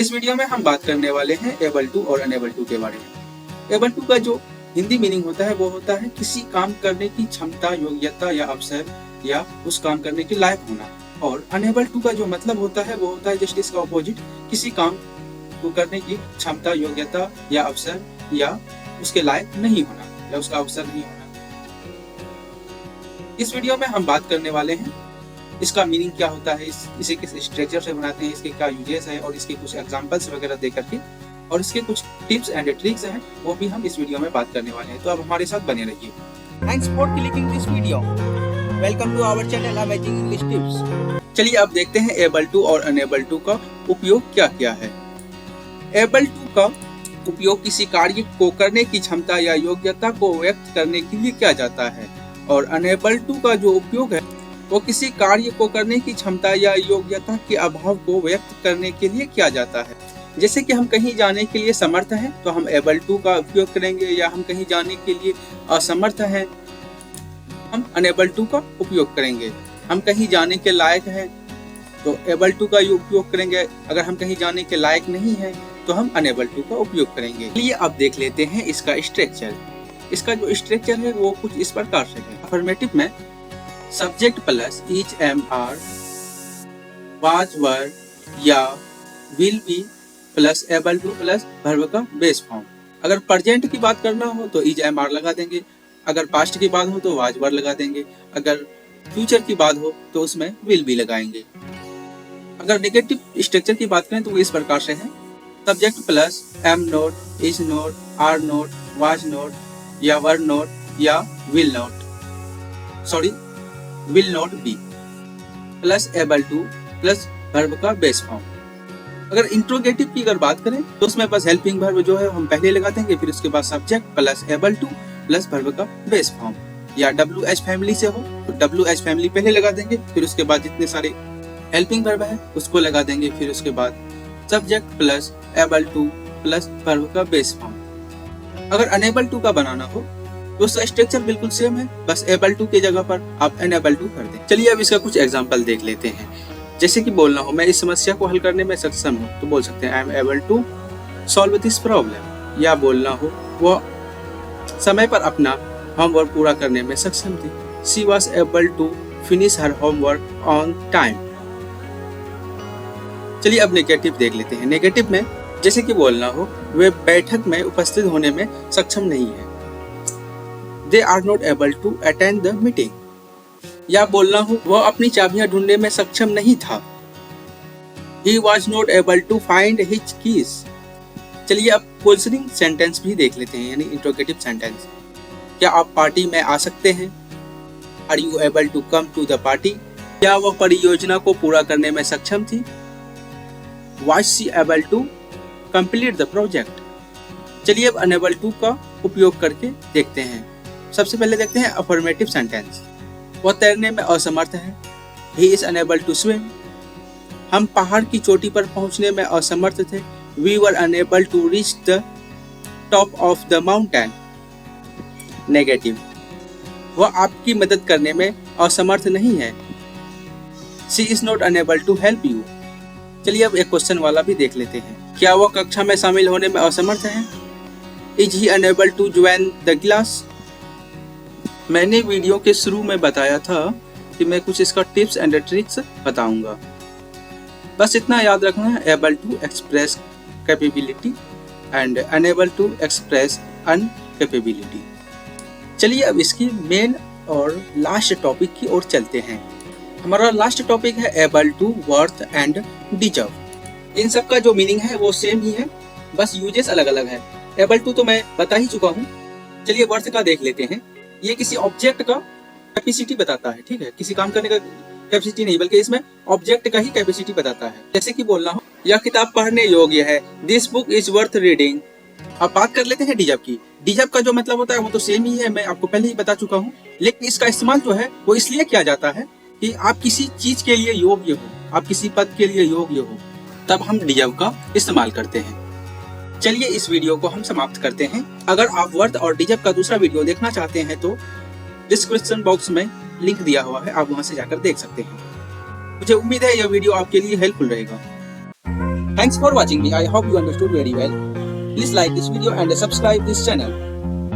इस वीडियो में हम बात करने वाले हैं एबल टू और अनेबल टू के बारे में। एबल टू का जो हिंदी मीनिंग होता है वो होता है किसी काम करने की क्षमता, योग्यता या अवसर या उस काम करने के लायक होना। और अनेबल टू का जो मतलब होता है वो होता है जस्ट इसका ऑपोजिट, किसी काम को करने की क्षमता, योग्यता या अवसर या उसके लायक नहीं होना या उसका अवसर नहीं होना। इस वीडियो में हम बात करने वाले हैं इसका मीनिंग क्या होता है, इसे किस स्ट्रक्चर से बनाते हैं, इसके क्या यूजेस है और इसके कुछ एग्जांपल्स वगैरह दे करके और इसके कुछ टिप्स एंड ट्रिक्स हैं वो भी हम इस वीडियो में बात करने वाले हैं। तो आप हमारे साथ बने रहिए। Thanks for clicking this video. Welcome to our channel Amazing English Tips. चलिए अब देखते हैं एबल टू और अनेबल टू का उपयोग क्या क्या है। एबल टू का उपयोग किसी कार्य को करने की क्षमता या योग्यता को व्यक्त करने के लिए किया जाता है और अनेबल टू का जो उपयोग है वो किसी कार्य को करने की क्षमता या योग्यता के अभाव को व्यक्त करने के लिए किया जाता है। जैसे कि हम कहीं जाने के लिए समर्थ हैं तो हम एबल टू का उपयोग करेंगे, या हम कहीं जाने के लिए असमर्थ हैं हम अनेबल टू का उपयोग करेंगे। हम कहीं जाने के लायक हैं तो एबल टू का उपयोग करेंगे, अगर हम कहीं जाने के लायक नहीं हैं तो हम अनेबल टू का उपयोग करेंगे। चलिए अब देख लेते हैं इसका स्ट्रक्चर। इसका जो स्ट्रक्चर है वो कुछ इस प्रकार से है। अफर्मेटिव में subject plus is am are, was were या will be plus able to plus verb का बेस फॉर्म। अगर प्रेजेंट की बात करना हो तो इज एम आर लगा देंगे, अगर पास्ट की बात हो तो वाज वर लगा देंगे, अगर फ्यूचर की बात हो तो उसमें विल बी लगाएंगे। अगर नेगेटिव स्ट्रक्चर की बात करें तो वो इस प्रकार से है। Subject plus am not, is not, are not, was not या वर नोट या will not be plus able to plus verb का बेस फॉर्म। अगर इंट्रोगेटिव की अगर बात करें तो उसमें बस हेल्पिंग वर्ब जो है हम पहले लगा देंगे, फिर उसके बाद subject plus able to plus verb का बेस फॉर्म। या डब्ल्यू एच फैमिली से हो तो डब्ल्यू एच फैमिली पहले लगा देंगे, फिर उसके बाद जितने सारे हेल्पिंग वर्ब है उसको लगा देंगे, फिर उसके बाद subject plus able to plus verb का बेस फॉर्म। अगर अनेबल टू का बनाना हो तो उसका स्ट्रक्चर बिल्कुल सेम है, बस एबल टू की जगह पर आप अनेबल टू कर दें। चलिए अब इसका कुछ एग्जांपल देख लेते हैं। जैसे कि बोलना हो मैं इस समस्या को हल करने में सक्षम हूँ तो बोल सकते हैं I am able to solve this problem. या बोलना हो वो समय पर अपना होमवर्क पूरा करने में सक्षम थी, she was able to finish her homework on time. चलिए अब नेगेटिव देख लेते हैं। नेगेटिव में जैसे कि बोलना हो वे बैठक में उपस्थित होने में सक्षम नहीं है, they are not able to attend the meeting. या बोलना हो वह अपनी चाबियां ढूंढने में सक्षम नहीं था, he was not able to find his keys। चलिए अब क्वेश्चनिंग सेंटेंस भी देख लेते हैं, यानी इंट्रोगेटिव सेंटेंस। क्या आप पार्टी में आ सकते हैं, are you able to come to the party. क्या वह परियोजना को पूरा करने में सक्षम थी, was she able to complete the project। चलिए अब अनेबल टू का उपयोग करके देखते हैं। सबसे पहले देखते हैं अफर्मेटिव सेंटेंस। वह तैरने में असमर्थ है, he is unable to swim। हम पहाड़ की चोटी पर पहुंचने में असमर्थ थे, we were unable to reach the top of the mountain। Negative, वह आपकी मदद करने में असमर्थ नहीं है, she is not unable to help you। चलिए अब एक क्वेश्चन वाला भी देख लेते हैं। क्या वह कक्षा में शामिल होने में असमर्थ है, is he unable to join the class। मैंने वीडियो के शुरू में बताया था कि मैं कुछ इसका टिप्स एंड ट्रिक्स बताऊंगा, बस इतना याद रखना है, able to express capability and unable to express uncapability. चलिए अब इसकी मेन और लास्ट टॉपिक की ओर चलते हैं। हमारा लास्ट टॉपिक है able to, worth and deserve. इन सब का जो मीनिंग है वो सेम ही है, बस यूजेस अलग अलग है। एबल टू तो मैं बता ही चुका हूँ। चलिए वर्थ का देख लेते हैं। ये किसी ऑब्जेक्ट का कैपेसिटी बताता है, ठीक है, किसी काम करने का कैपेसिटी नहीं बल्कि इसमें ऑब्जेक्ट का ही कैपेसिटी बताता है। जैसे कि बोलना हो यह किताब पढ़ने योग्य है, this book is worth reading. अब बात कर लेते हैं डिजर्व की। डिजर्व का जो मतलब होता है वो तो सेम ही है, मैं आपको पहले ही बता चुका हूँ, लेकिन इसका इस्तेमाल जो है वो इसलिए किया जाता है कि आप किसी चीज के लिए योग्य हो, आप किसी पद के लिए योग्य हो, तब हम डिजर्व का इस्तेमाल करते हैं। चलिए इस वीडियो को हम समाप्त करते हैं। अगर आप वर्थ और डिजर्व का दूसरा वीडियो देखना चाहते हैं तो डिस्क्रिप्शन बॉक्स में लिंक दिया हुआ है, आप वहां से जाकर देख सकते हैं। मुझे उम्मीद है यह वीडियो आपके लिए हेल्पफुल रहेगा। Thanks for watching me. I hope you understood very well. Please like this video and subscribe this channel.